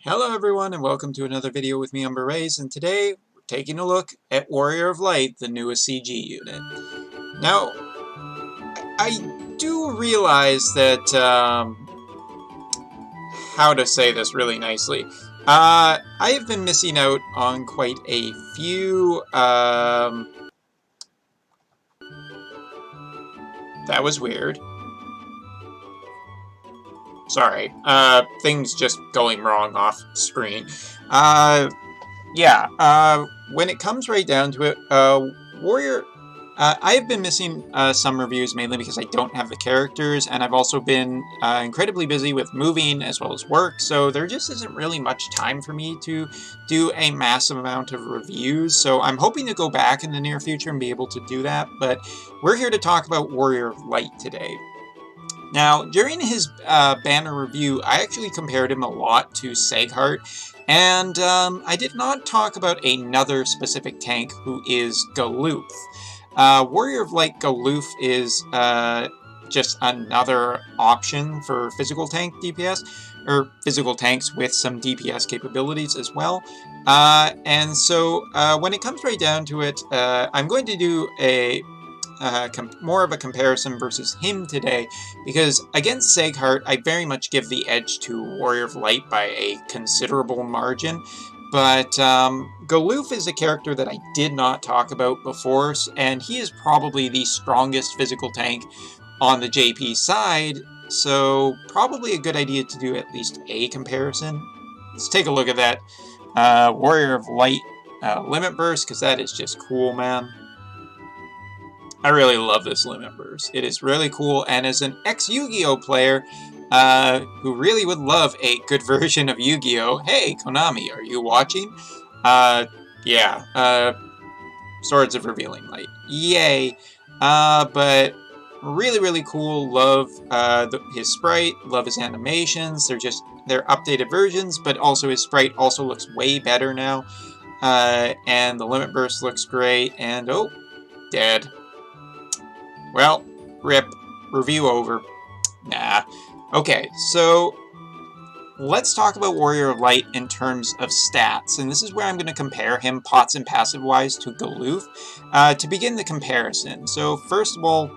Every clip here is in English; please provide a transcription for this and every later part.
Hello everyone and welcome to another video with me, Umber Rays, and today we're taking a look at Warrior of Light, the newest CG unit. Now, I do realize that, how to say this really nicely, I have been missing out on quite a few, that was weird. Sorry, things just going wrong off screen. When it comes right down to it, Warrior, I have been missing some reviews mainly because I don't have the characters, and I've also been incredibly busy with moving as well as work, so there just isn't really much time for me to do a massive amount of reviews, so I'm hoping to go back in the near future and be able to do that, but we're here to talk about Warrior of Light today. Now, during his banner review, I actually compared him a lot to Seghart, and I did not talk about another specific tank who is Galoof. Warrior of Light Galoof is just another option for physical tank DPS, or physical tanks with some DPS capabilities as well. And so when it comes right down to it, I'm going to do a more of a comparison versus him today, because against Seghart, I very much give the edge to Warrior of Light by a considerable margin, but Galoof is a character that I did not talk about before, and he is probably the strongest physical tank on the JP side, so probably a good idea to do at least a comparison. Let's take a look at that Warrior of Light Limit Burst, because that is just cool, man. I really love this Limit Burst. It is really cool, and as an ex-Yu-Gi-Oh player who really would love a good version of Yu-Gi-Oh! Hey, Konami, are you watching? Swords of Revealing Light. Yay! But really cool. Love his sprite, love his animations. They're updated versions, but also his sprite also looks way better now. And the Limit Burst looks great, and oh, dead. Well, rip. Review over. Nah. Okay, so let's talk about Warrior of Light in terms of stats, and this is where I'm going to compare him pots and passive-wise to Galoof. To begin the comparison, so first of all,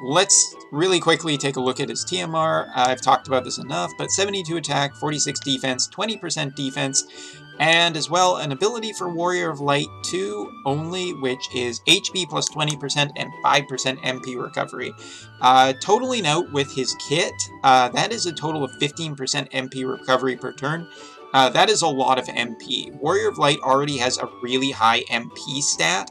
let's really quickly take a look at his TMR. I've talked about this enough, but 72 attack, 46 defense, 20% defense, and as well an ability for Warrior of Light 2 only, which is HP plus 20% and 5% MP recovery. Totaling out with his kit, that is a total of 15% MP recovery per turn. That is a lot of MP. Warrior of Light already has a really high MP stat,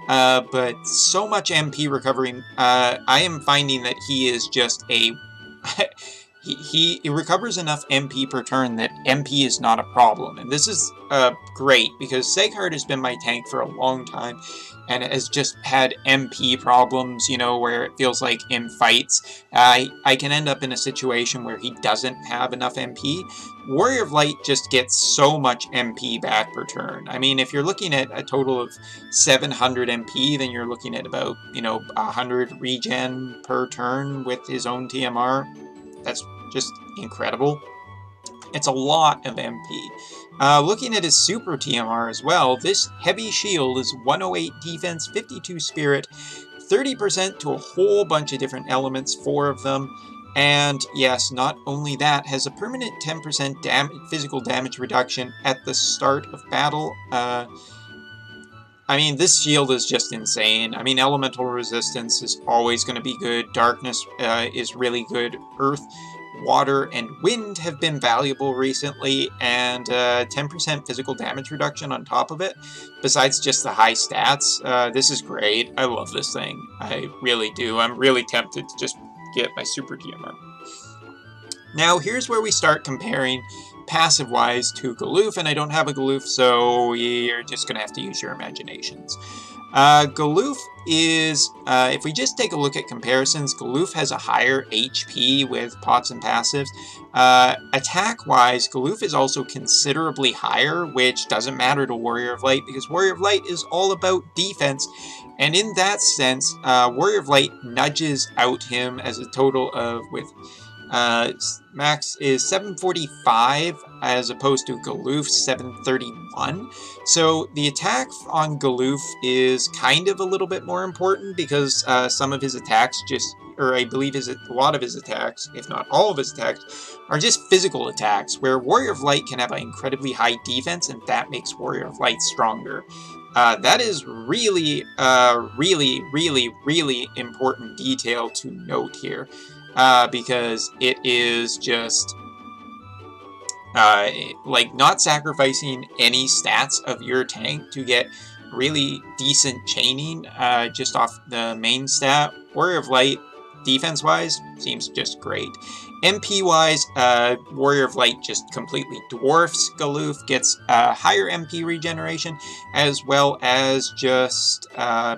but so much MP recovery, I am finding that he is just a... he recovers enough MP per turn that MP is not a problem, and this is great, because Seghart has been my tank for a long time, and has just had MP problems, you know, where it feels like in fights, I can end up in a situation where he doesn't have enough MP. Warrior of Light just gets so much MP back per turn. I mean, if you're looking at a total of 700 MP, then you're looking at about, 100 regen per turn with his own TMR. That's just incredible. It's a lot of MP. Looking at his super TMR as well, this heavy shield is 108 defense, 52 spirit, 30% to a whole bunch of different elements, 4 of them, and yes, not only that, has a permanent 10% physical damage reduction at the start of battle. I mean, this shield is just insane. I mean, elemental resistance is always going to be good. Darkness is really good. Earth, water, and wind have been valuable recently, and 10% physical damage reduction on top of it. Besides just the high stats, this is great. I love this thing. I really do. I'm really tempted to just get my super TMR. Now, here's where we start comparing passive-wise to Galoof, and I don't have a Galoof, so you're just going to have to use your imaginations. Galoof is, if we just take a look at comparisons, Galoof has a higher HP with pots and passives. Attack-wise, Galoof is also considerably higher, which doesn't matter to Warrior of Light, because Warrior of Light is all about defense, and in that sense, Warrior of Light nudges out him as a total of, with Max is 745 as opposed to Galoof 731. So the attack on Galoof is kind of a little bit more important because some of his attacks I believe a lot of his attacks, if not all of his attacks, are just physical attacks, where Warrior of Light can have an incredibly high defense, and that makes Warrior of Light stronger. That is really, really important detail to note here. Because it is just like not sacrificing any stats of your tank to get really decent chaining just off the main stat. Warrior of Light, defense-wise, seems just great. MP-wise, Warrior of Light just completely dwarfs Galoof, gets higher MP regeneration, as well as just a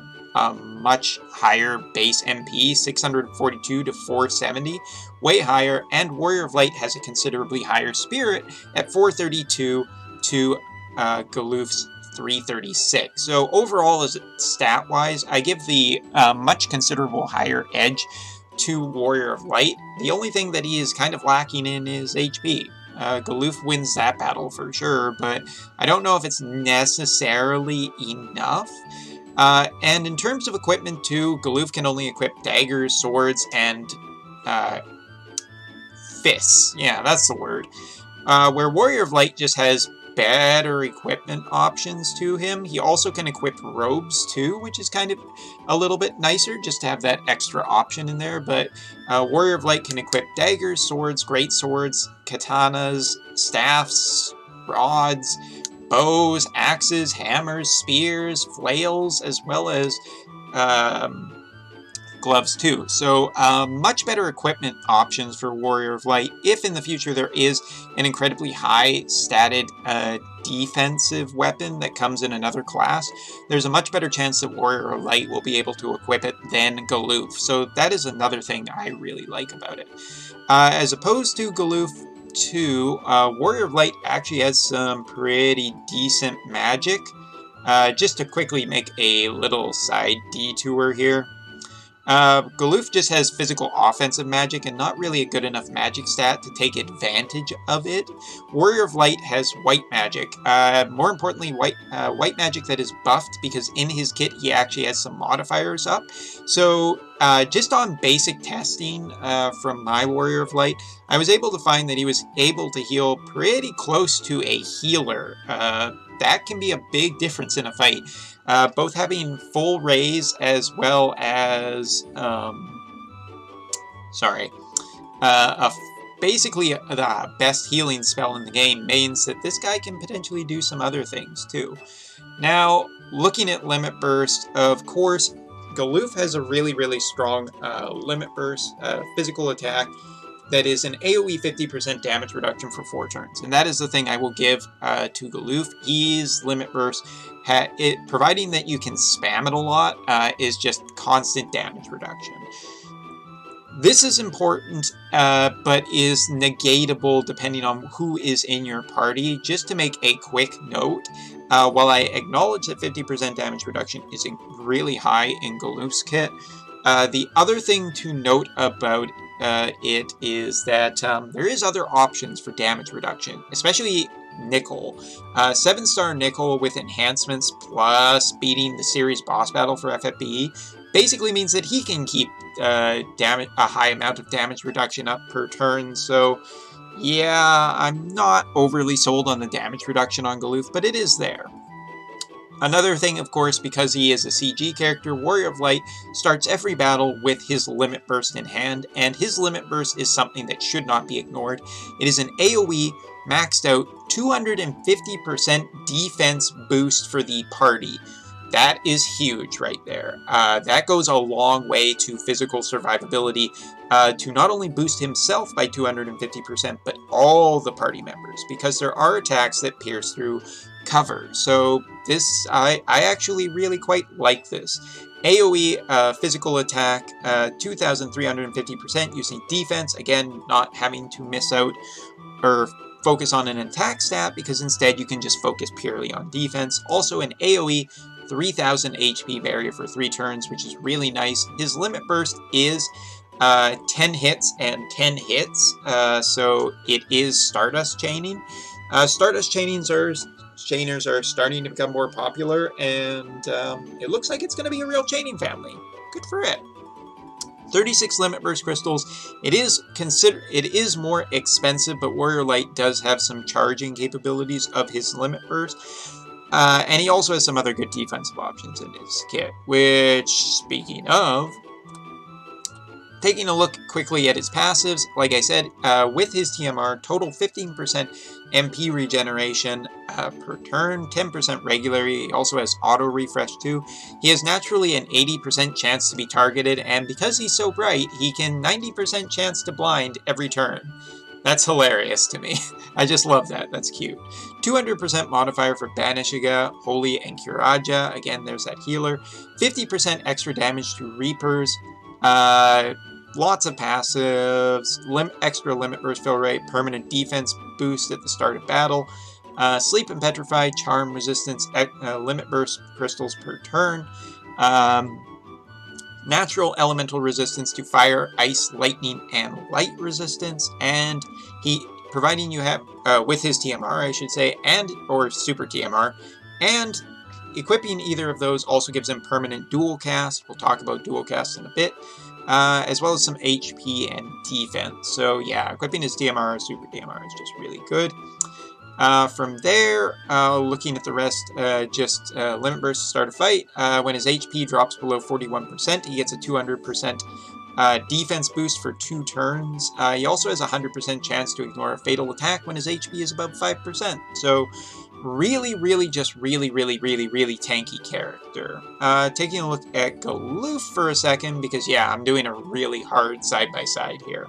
much higher base MP, 642 to 470, way higher, and Warrior of Light has a considerably higher spirit at 432 to Galoof's 336. So overall, as stat-wise, I give the much considerable higher edge to Warrior of Light. The only thing that he is kind of lacking in is HP. Galoof wins that battle for sure, but I don't know if it's necessarily enough. And in terms of equipment too, Galoof can only equip daggers, swords, and fists. Yeah, that's the word. Where Warrior of Light just has better equipment options to him. He also can equip robes too, which is kind of a little bit nicer just to have that extra option in there. But Warrior of Light can equip daggers, swords, great swords, katanas, staffs, rods, bows, axes, hammers, spears, flails, as well as gloves too. So much better equipment options for Warrior of Light. If in the future there is an incredibly high statted defensive weapon that comes in another class, there's a much better chance that Warrior of Light will be able to equip it than Galoof. So that is another thing I really like about it. As opposed to Galoof 2, Warrior of Light actually has some pretty decent magic. Just to quickly make a little side detour here. Galoof just has physical offensive magic and not really a good enough magic stat to take advantage of it. Warrior of Light has white magic. More importantly, white magic that is buffed, because in his kit he actually has some modifiers up. So just on basic testing from my Warrior of Light, I was able to find that he was able to heal pretty close to a healer. That can be a big difference in a fight. Both having full raise as well as, basically the best healing spell in the game means that this guy can potentially do some other things too. Now, looking at Limit Burst, of course, Galoof has a really strong Limit Burst physical attack that is an AoE 50% damage reduction for 4 turns. And that is the thing I will give to Galoof. His Limit Burst, providing that you can spam it a lot, is just constant damage reduction. This is important, but is negatable depending on who is in your party. Just to make a quick note, while I acknowledge that 50% damage reduction is really high in Galoof's kit, the other thing to note about it is that there is other options for damage reduction, especially Nickel. 7-star Nickel with enhancements plus beating the series boss battle for FFBE basically means that he can keep a high amount of damage reduction up per turn. So yeah, I'm not overly sold on the damage reduction on Galoof, but it is there. Another thing, of course, because he is a CG character, Warrior of Light starts every battle with his Limit Burst in hand, and his Limit Burst is something that should not be ignored. It is an AoE maxed out 250% defense boost for the party. That is huge right there. That goes a long way to physical survivability, to not only boost himself by 250%, but all the party members, because there are attacks that pierce through cover. So this, I actually really quite like this. AoE physical attack, 2,350% using defense, again, not having to miss out or focus on an attack stat, because instead you can just focus purely on defense. Also an AoE 3,000 HP barrier for 3 turns, which is really nice. His Limit Burst is 10 hits and 10 hits, so it is Stardust Chaining. Stardust chainers are starting to become more popular, and it looks like it's going to be a real chaining family. Good for it. 36 Limit Burst crystals. It is more expensive, but Warrior Light does have some charging capabilities of his Limit Burst. And he also has some other good defensive options in his kit, which, speaking of, taking a look quickly at his passives, like I said, with his TMR, total 15% MP regeneration per turn, 10% regular. He also has auto refresh too. He has naturally an 80% chance to be targeted, and because he's so bright, he can 90% chance to blind every turn. That's hilarious to me. I just love that. That's cute. 200% modifier for Banishiga, Holy, and Kiraja. Again, there's that healer. 50% extra damage to Reapers. Lots of passives, extra limit burst fill rate, permanent defense boost at the start of battle, sleep and petrify, charm resistance, limit burst crystals per turn, natural elemental resistance to fire, ice, lightning, and light resistance, and providing you have, with his TMR, I should say, or super TMR, and equipping either of those also gives him permanent dual cast. We'll talk about dual cast in a bit. As well as some HP and defense. So yeah, equipping his DMR, Super DMR, is just really good. From there, looking at the rest, just Limit Burst to start a fight. When his HP drops below 41%, he gets a 200% defense boost for 2 turns. He also has a 100% chance to ignore a fatal attack when his HP is above 5%. So really tanky character. Taking a look at Galoof for a second, because yeah, I'm doing a really hard side-by-side here.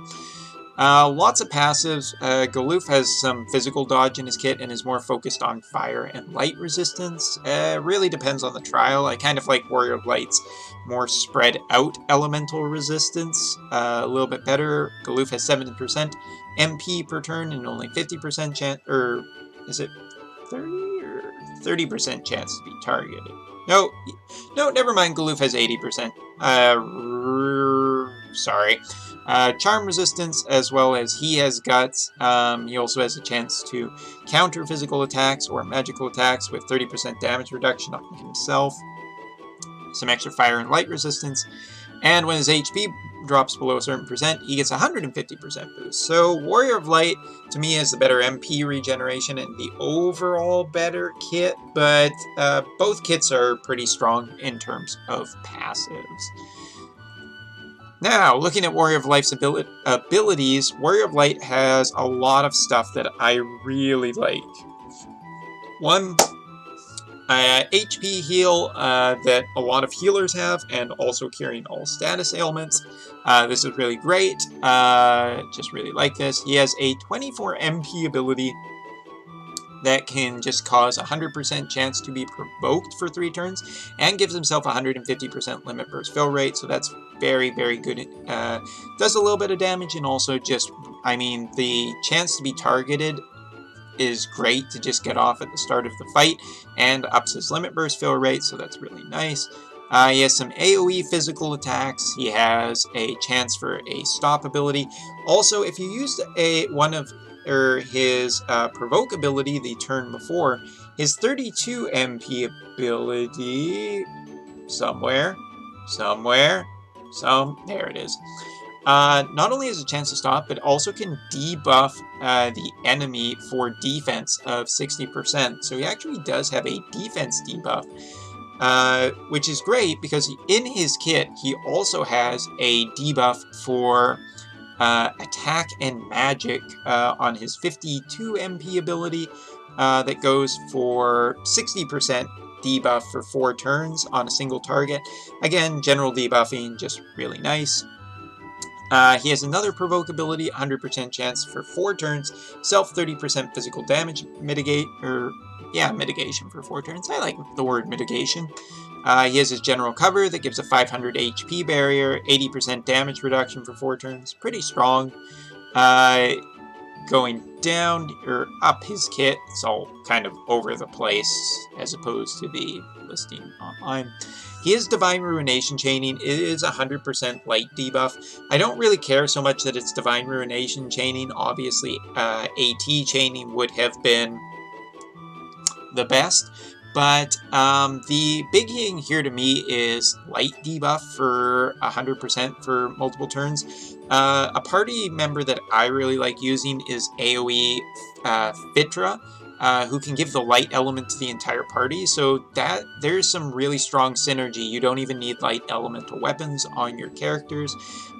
Lots of passives. Galoof has some physical dodge in his kit and is more focused on fire and light resistance. Really depends on the trial. I kind of like Warrior of Light's more spread out elemental resistance. A little bit better. Galoof has 70% MP per turn and only 50% chance, or is it 30 or 30% chance to be targeted? No, never mind. Galoof has 80%. Sorry. Charm resistance, as well as he has guts. He also has a chance to counter physical attacks or magical attacks with 30% damage reduction on himself. Some extra fire and light resistance. And when his HP drops below a certain percent, he gets 150% boost. So Warrior of Light, to me, has the better MP regeneration and the overall better kit, but both kits are pretty strong in terms of passives. Now, looking at Warrior of Light's abilities, Warrior of Light has a lot of stuff that I really like. One, HP heal that a lot of healers have, and also curing all status ailments. This is really great. Just really like this. He has a 24 MP ability that can just cause a 100% chance to be provoked for 3 turns, and gives himself 150% limit burst fill rate, so that's very good. Does a little bit of damage, and also just, I mean, the chance to be targeted is great to just get off at the start of the fight, and ups his limit burst fill rate, so that's really nice. He has some AoE physical attacks. He has a chance for a stop ability. Also, if you used his provoke ability the turn before, his 32 MP ability, there it is. Not only has a chance to stop, but also can debuff the enemy for defense of 60%. So he actually does have a defense debuff, which is great because in his kit, he also has a debuff for attack and magic on his 52 MP ability that goes for 60% debuff for 4 turns on a single target. Again, general debuffing, just really nice. He has another provoke ability, 100% chance for 4 turns, self 30% physical damage mitigation for 4 turns. I like the word mitigation. He has his general cover that gives a 500 HP barrier, 80% damage reduction for 4 turns. Pretty strong. going down or up his kit, it's all kind of over the place as opposed to the listing online. He is Divine Ruination Chaining. It is 100% light debuff. I don't really care so much that it's Divine Ruination Chaining. Obviously, AT Chaining would have been the best. But the big thing here to me is light debuff for 100% for multiple turns. A party member that I really like using is AoE Fitra, who can give the light element to the entire party. So that there's some really strong synergy. You don't even need light elemental weapons on your characters.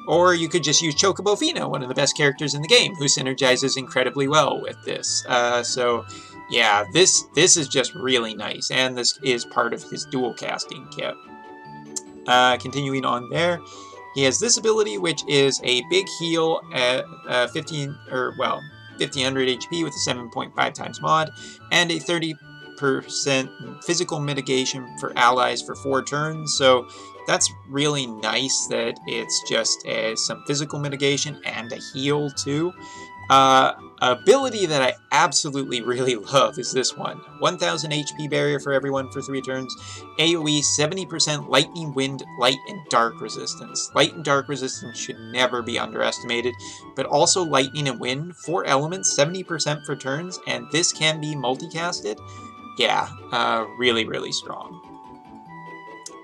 Or you could just use Chocobo Fino, one of the best characters in the game, who synergizes incredibly well with this. So yeah, this is just really nice, and this is part of his dual casting kit. Continuing on there, he has this ability, which is a big heal at 1500 HP with a 7.5 times mod, and a 30% physical mitigation for allies for 4 turns. So that's really nice that it's just some physical mitigation and a heal too. Ability that I absolutely really love is this one. 1000 HP barrier for everyone for 3 turns. AoE 70% lightning, wind, light, and dark resistance. Light and dark resistance should never be underestimated, but also lightning and wind, 4 elements, 70% for turns, and this can be multicasted. Yeah, really, really strong.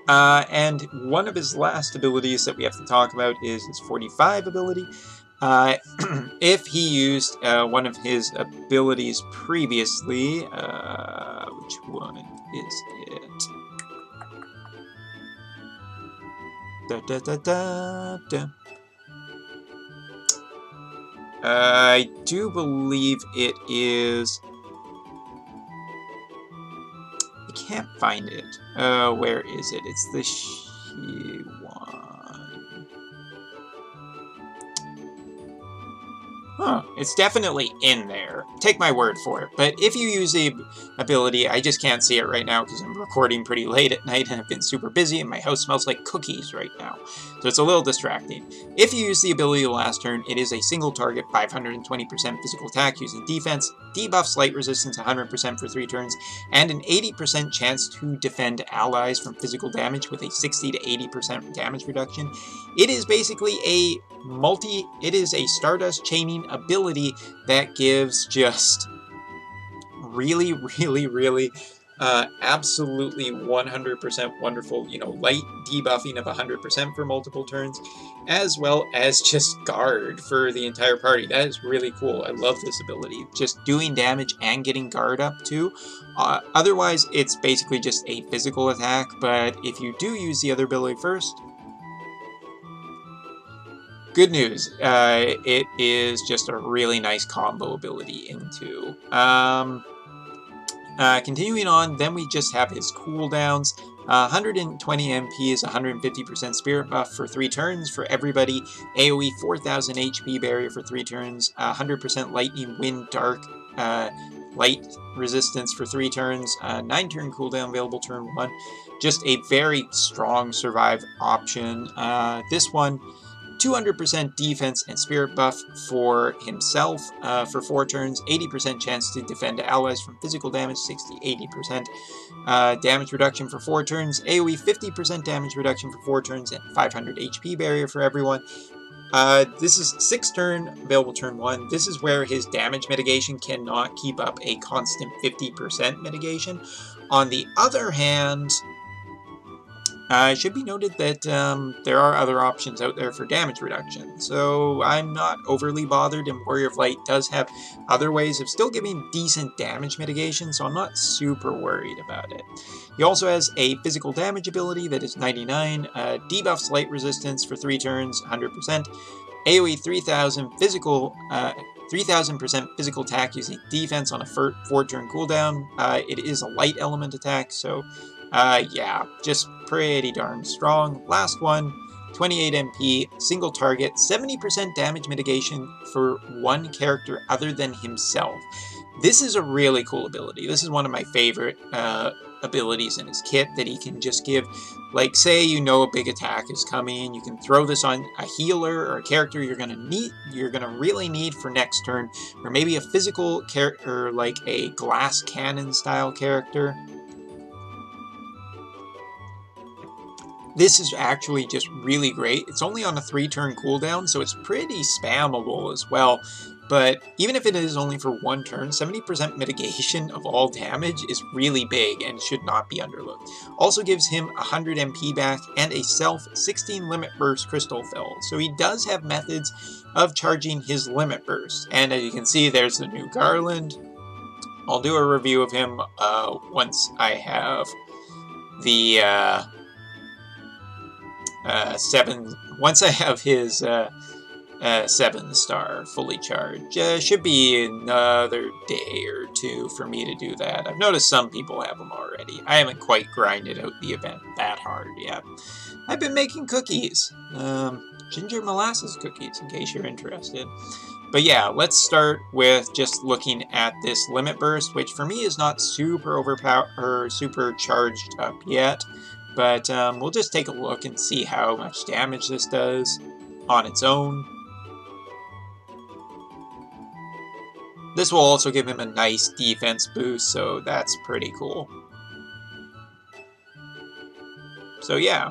And one of his last abilities that we have to talk about is his 45 ability. If he used one of his abilities previously, which one is it? I do believe it is... I can't find it. Where is it? It's the one. Huh, it's definitely in there. Take my word for it. But if you use the ability, I just can't see it right now because I'm recording pretty late at night and I've been super busy and my house smells like cookies right now. So it's a little distracting. If you use the ability the last turn, it is a single target 520% physical attack using defense, debuffs light resistance 100% for 3 turns, and an 80% chance to defend allies from physical damage with a 60 to 80% damage reduction. It is basically a Stardust Chaining ability that gives just really, really, really absolutely 100% wonderful, light debuffing of 100% for multiple turns, as well as just guard for the entire party. That is really cool. I love this ability. Just doing damage and getting guard up too. Otherwise, it's basically just a physical attack, but if you do use the other ability first, good news, it is just a really nice combo ability into. Continuing on, then we just have his cooldowns. 120 MP is 150% spirit buff for 3 turns for everybody. AoE 4000 HP barrier for 3 turns. 100% lightning, wind, dark, light resistance for 3 turns. 9-turn cooldown available turn 1. Just a very strong survive option. This one, 200% defense and spirit buff for himself for 4 turns, 80% chance to defend allies from physical damage, 60-80% damage reduction for 4 turns, AoE 50% damage reduction for 4 turns, and 500 HP barrier for everyone. This is 6-turn, available turn 1. This is where his damage mitigation cannot keep up a constant 50% mitigation. On the other hand, it should be noted that there are other options out there for damage reduction, so I'm not overly bothered, and Warrior of Light does have other ways of still giving decent damage mitigation, so I'm not super worried about it. He also has a physical damage ability that is 99, debuffs light resistance for 3 turns, 100%, AoE 3000 physical 3000% physical attack using defense on a 4-turn cooldown. It is a light element attack, so yeah, just pretty darn strong. Last one, 28 MP, single target, 70% damage mitigation for 1 character other than himself. This is a really cool ability. This is one of my favorite abilities in his kit that he can just give. Like, say you know a big attack is coming, you can throw this on a healer or a character you're gonna really need for next turn, or maybe a physical character like a glass cannon style character. This is actually just really great. It's only on a 3-turn cooldown, so it's pretty spammable as well. But even if it is only for 1 turn, 70% mitigation of all damage is really big and should not be underlooked. Also gives him 100 MP back and a self 16 limit burst crystal fill. So he does have methods of charging his limit burst. And as you can see, there's the new Garland. I'll do a review of him once I have the... once I have his 7-star fully charged. Should be another day or 2 for me to do that. I've noticed some people have them already. I haven't quite grinded out the event that hard yet. I've been making cookies. Ginger molasses cookies, in case you're interested. But yeah, let's start with just looking at this limit burst, which for me is not super overpowered or super charged up yet. But we'll just take a look and see how much damage this does on its own. This will also give him a nice defense boost, so that's pretty cool. So yeah,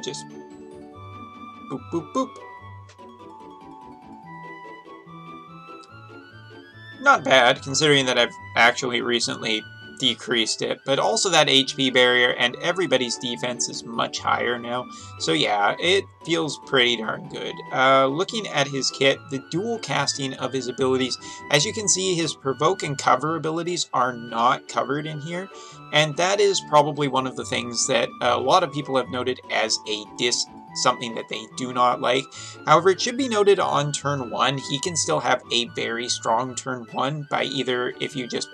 just boop, boop, boop. Not bad, considering that I've actually recently decreased it, but also that HP barrier and everybody's defense is much higher now. So yeah, it feels pretty darn good. Looking at his kit, the dual casting of his abilities, as you can see, his provoke and cover abilities are not covered in here, and that is probably one of the things that a lot of people have noted as a something that they do not like. However, it should be noted on turn 1, he can still have a very strong turn 1 by either, if you just,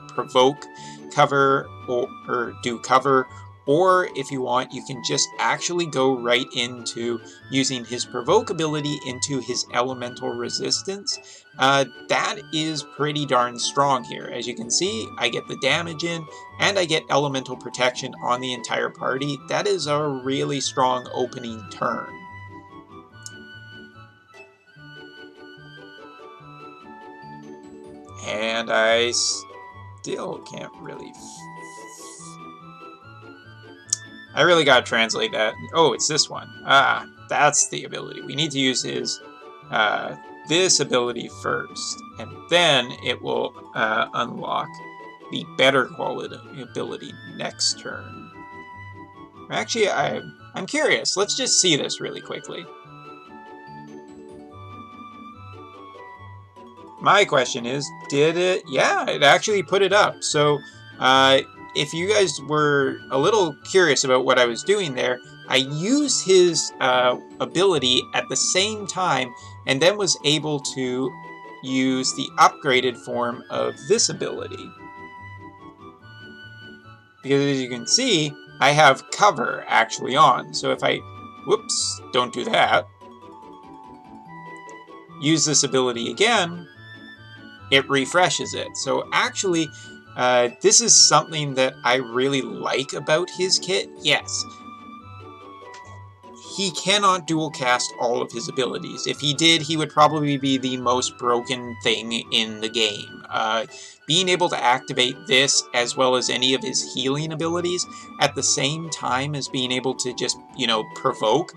provoke cover or do cover, or if you want, you can just actually go right into using his provoke ability into his elemental resistance. That is pretty darn strong here. As you can see, I get the damage in, and I get elemental protection on the entire party. That is a really strong opening turn. And I still can't really... I really gotta translate that. Oh, it's this one. Ah, that's the ability. We need to use his this ability first, and then it will unlock the better quality ability next turn. Actually, I'm curious. Let's just see this really quickly. My question is, did it? Yeah, it actually put it up. So, if you guys were a little curious about what I was doing there, I used his ability at the same time and then was able to use the upgraded form of this ability. Because as you can see, I have cover actually on. So if I, whoops, don't do that, use this ability again, it refreshes it. So actually, this is something that I really like about his kit. Yes, he cannot dual cast all of his abilities. If he did, he would probably be the most broken thing in the game. Being able to activate this as well as any of his healing abilities at the same time as being able to just, provoke,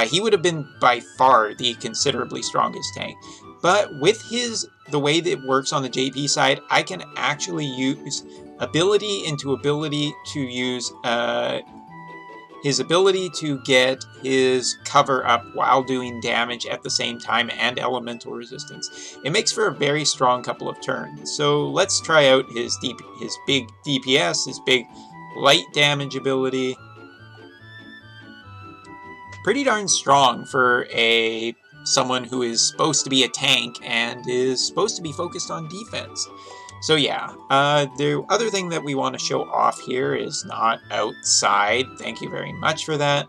he would have been by far the considerably strongest tank. But with the way that it works on the JP side, I can actually use ability into ability to use his ability to get his cover up while doing damage at the same time and elemental resistance. It makes for a very strong couple of turns. So let's try out his big DPS, his big light damage ability. Pretty darn strong for someone who is supposed to be a tank and is supposed to be focused on defense. So yeah, the other thing that we want to show off here is not outside. Thank you very much for that.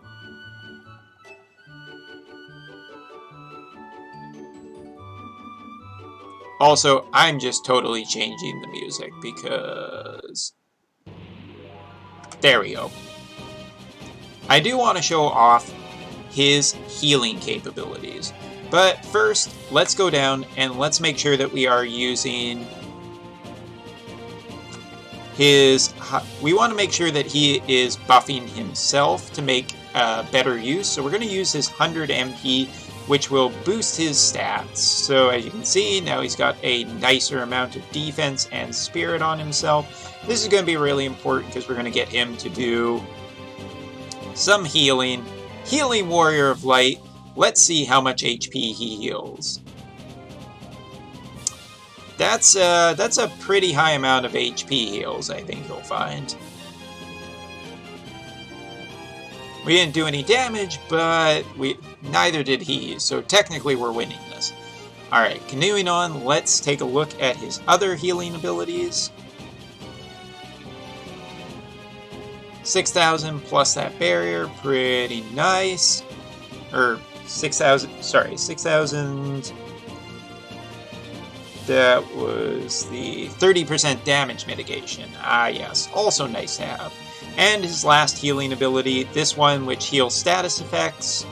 Also, I'm just totally changing the music because There we go. I do want to show off his healing capabilities. But first, let's go down and let's make sure that we are using his... We want to make sure that he is buffing himself to make better use. So we're going to use his 100 MP, which will boost his stats. So as you can see, now he's got a nicer amount of defense and spirit on himself. This is going to be really important because we're going to get him to do some healing. Healing Warrior of Light. Let's see how much HP he heals. That's a pretty high amount of HP heals, I think you'll find. We didn't do any damage, but neither did he, so technically we're winning this. Alright, continuing on, let's take a look at his other healing abilities. 6,000 plus that barrier, pretty nice. Or 6,000, sorry, 6,000. That was the 30% damage mitigation. Ah yes, also nice to have. And his last healing ability, this one which heals status effects.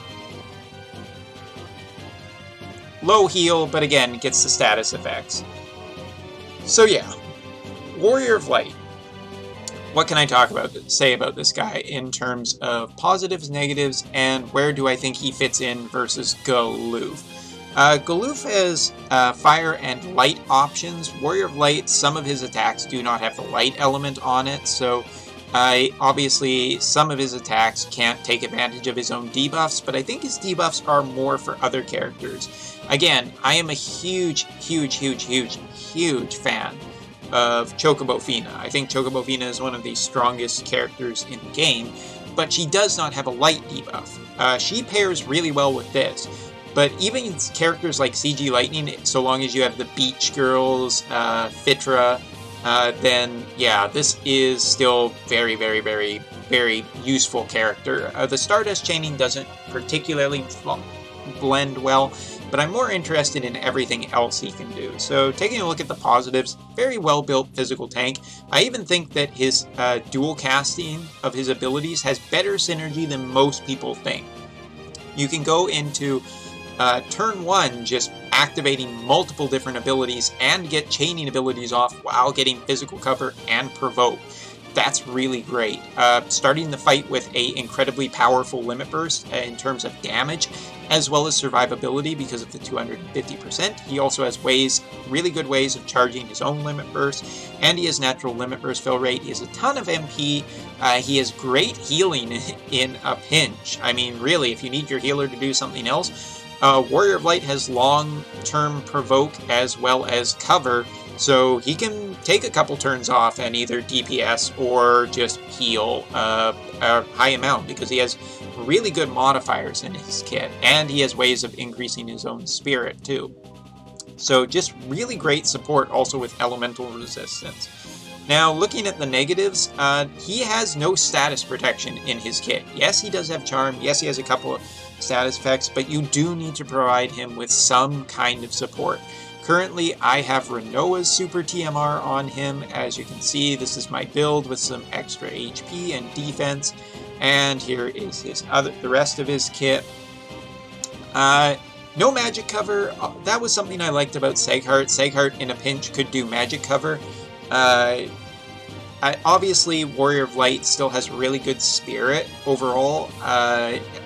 Low heal, but again, gets the status effects. So yeah, Warrior of Light. What can I say about this guy in terms of positives, negatives, and where do I think he fits in versus Galoof? Galoof has fire and light options. Warrior of Light, some of his attacks do not have the light element on it, so obviously some of his attacks can't take advantage of his own debuffs, but I think his debuffs are more for other characters. Again, I am a huge fan of Chocobo Fina. I think Chocobo Fina is one of the strongest characters in the game, but she does not have a light debuff. She pairs really well with this. But even characters like CG Lightning, so long as you have the Beach Girls, Fitra, then yeah, this is still very useful character. The Stardust Chaining doesn't particularly blend well, but I'm more interested in everything else he can do. So taking a look at the positives, very well built physical tank. I even think that his dual casting of his abilities has better synergy than most people think. You can go into turn 1 just activating multiple different abilities and get chaining abilities off while getting physical cover and provoke. That's really great. Starting the fight with a incredibly powerful limit burst in terms of damage, as well as survivability because of the 250%. He also has really good ways of charging his own limit burst, and he has natural limit burst fill rate. He has a ton of MP. He has great healing in a pinch. I mean, really, if you need your healer to do something else, Warrior of Light has long-term provoke as well as cover, so he can take a couple turns off and either DPS or just heal a high amount because he has really good modifiers in his kit, and he has ways of increasing his own spirit too. So just really great support also with elemental resistance. Now, looking at the negatives, he has no status protection in his kit. Yes, he does have charm. Yes, he has a couple of status effects, but you do need to provide him with some kind of support. Currently, I have Rinoa's Super TMR on him. As you can see, this is my build with some extra HP and defense. And here is the rest of his kit. No magic cover. That was something I liked about Seghart. Seghart in a pinch could do magic cover. Obviously, Warrior of Light still has really good spirit overall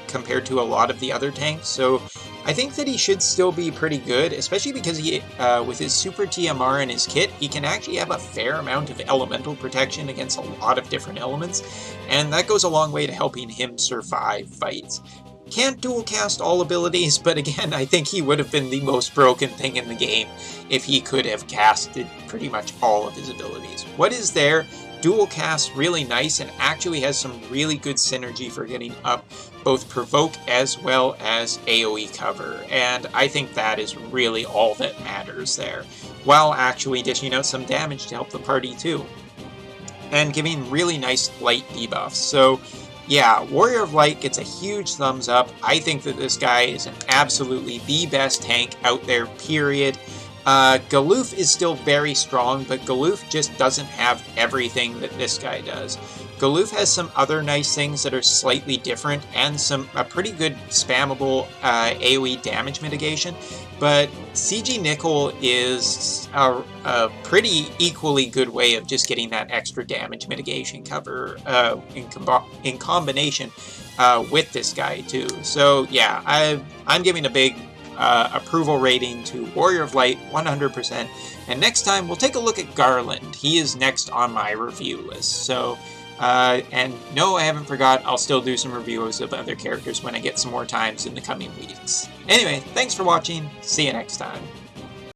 compared to a lot of the other tanks, so I think that he should still be pretty good, especially because he, with his Super TMR in his kit, he can actually have a fair amount of elemental protection against a lot of different elements, and that goes a long way to helping him survive fights. Can't dual cast all abilities, but again, I think he would have been the most broken thing in the game if he could have casted pretty much all of his abilities. What is there? Dual cast really nice and actually has some really good synergy for getting up both provoke as well as AoE cover, and I think that is really all that matters there, while actually dishing out some damage to help the party too, and giving really nice light debuffs. So yeah, Warrior of Light gets a huge thumbs up. I think that this guy is absolutely the best tank out there, period. Galoof is still very strong, but Galoof just doesn't have everything that this guy does. Galoof has some other nice things that are slightly different and a pretty good spammable AoE damage mitigation, but CG Nickel is a pretty equally good way of just getting that extra damage mitigation cover in combination with this guy too. So yeah, I'm giving a big approval rating to Warrior of Light 100%, and next time we'll take a look at Garland. He is next on my review list. So and no, I haven't forgot, I'll still do some reviews of other characters when I get some more times in the coming weeks. Anyway, thanks for watching, see you next time.